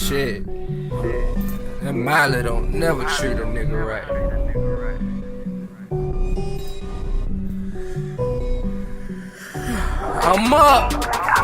Shit. That Miley don't never treat a nigga right. I'm up.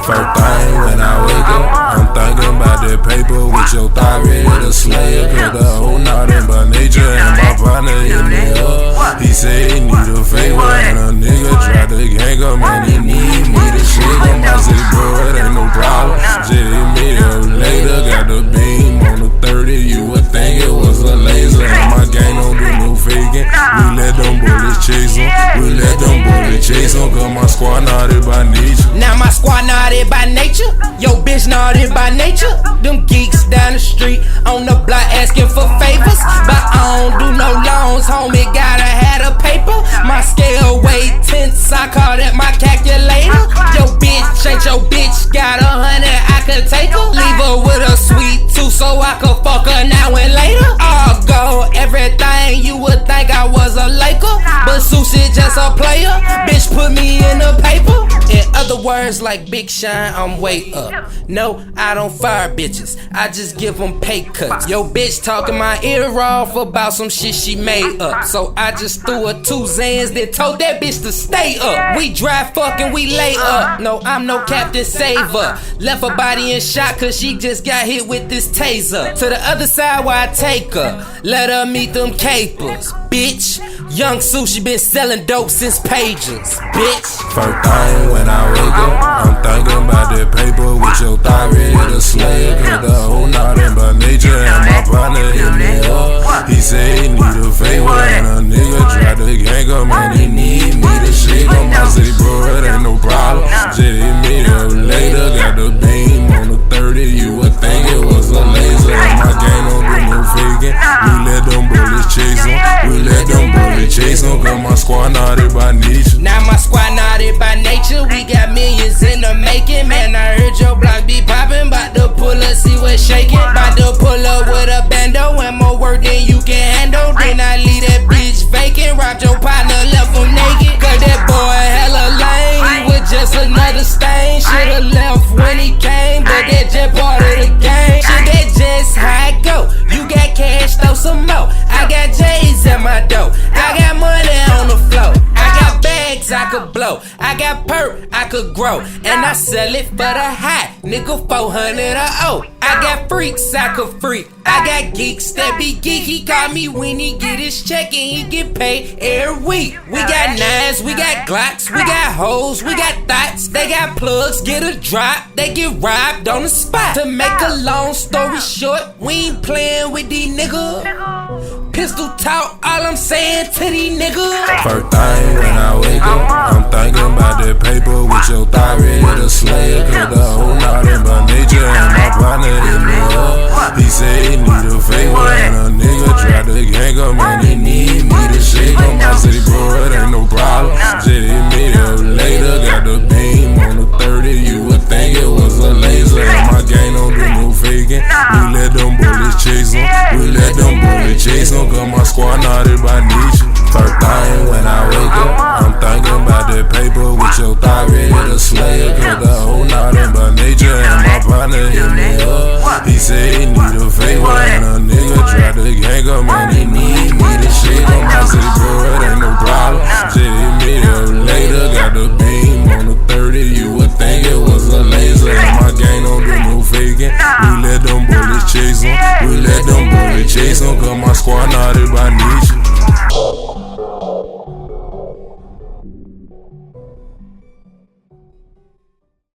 First thing when I wake up, I'm thinking about that paper with your thigh ready to slay it. Cause the whole nothing but nature and my partner hit me up. He said he need a favor and a nigga tried to gang him and he need me to shake him. I said, bro, it ain't no problem. Just hit me up later. Got the beam on the 30. You would think it was a laser. And my gang don't do no faking. We let them bullets chase them. We let them bullets chase them. Cause my squad naughty by nature. Now my squad naughty by nature. Yo bitch naughty by nature. Them geeks down the street on the block asking for favors, but I don't do no loans, homie, gotta have a paper. My scale weigh tenths, I call that my calculator. Yo bitch ain't your bitch, got 100, I could take her. Leave her with a sweet tooth so I could fuck her now and later. All go, everything you would think I was a Laker, but Sushii just a player. Bitch put me in the paper. In other words, like Big Shine, I'm way up. No, I don't fire bitches, I just give them pay cuts. Yo bitch talking my ear off about some shit she made up, so I just threw her 2 Zans, then told that bitch to stay up. We dry fucking, we lay up. No, I'm no Captain Saver. Left her body in shock cause she just got hit with this taser. To the other side where I take her, let her meet them capers. Bitch, young Sushii been selling dope since pages. Bitch. First thing when I wake up, I'm thinking about that paper with your thigh ready to slay it. Cause the whole nothing but nature and my partner hit me up. He said he need a favor and a nigga tried to gang him and he need me to shake him. I say, bro, it ain't no problem. Just hit me up later. Got the beam on the 30. You would think it was a laser. And my gang don't do no faking. We let them bullets chase them. We let them bullets chase them. Cause my squad naughty by nature. Now my squad naughty by nature. We got millions in the making. Man, I heard your block be poppin'. Bout to pull up, see what's shaking. Bout to pull up with a bando and more work than you can handle. Then I leave that bitch vacant. Robbed your partner, left him naked. Cause that boy hella lame. He was just another stain. Shoulda left when he came, but that just part of the game. Shit, that just how it go. You got cash, throw some more. I got J's at my door. I got money on the floor. I got bags I could blow. I got perp I could grow. And I sell it for the high. Nigga 400 a O. I got freaks I could freak. I got geeks that be geek. He call me when he get his check and he get paid every week. We got 9s, we got Glocks, we got hoes, we got thoughts. They got plugs, get a drop, they get robbed on the spot. To make a long story short, we ain't playing with these niggas. Pistol talk, all I'm saying to these niggas. First thing when I wake up, I'm thinking about that paper with your thigh ready to slay it. Cause the whole nothing but nature and my partner hit me up. He said he need a favor and a nigga tried to gang him and he need me to shake him. I said, bro, it ain't no problem. Just hit me up later. Got the beam on the 30. You would think it was a laser. And my gang don't do no faking. We let them bullets chase them. We let them bullets chase them. Cause my squad naughty by nature. First thing when I wake up, I'm thinking about that paper with your thigh ready to slay it. Cause the whole nothing but nature and my partner hit me up. He said he need a favor and a nigga tried to gang him and he need me to shake him. I said, bro, it ain't no problem. Just hit me up later. Got the beam on the 30. You would think it was a laser. And my gang don't do no faking. We let them bullets chase them. We let them bullets chase them. Cause my squad naughty by nature.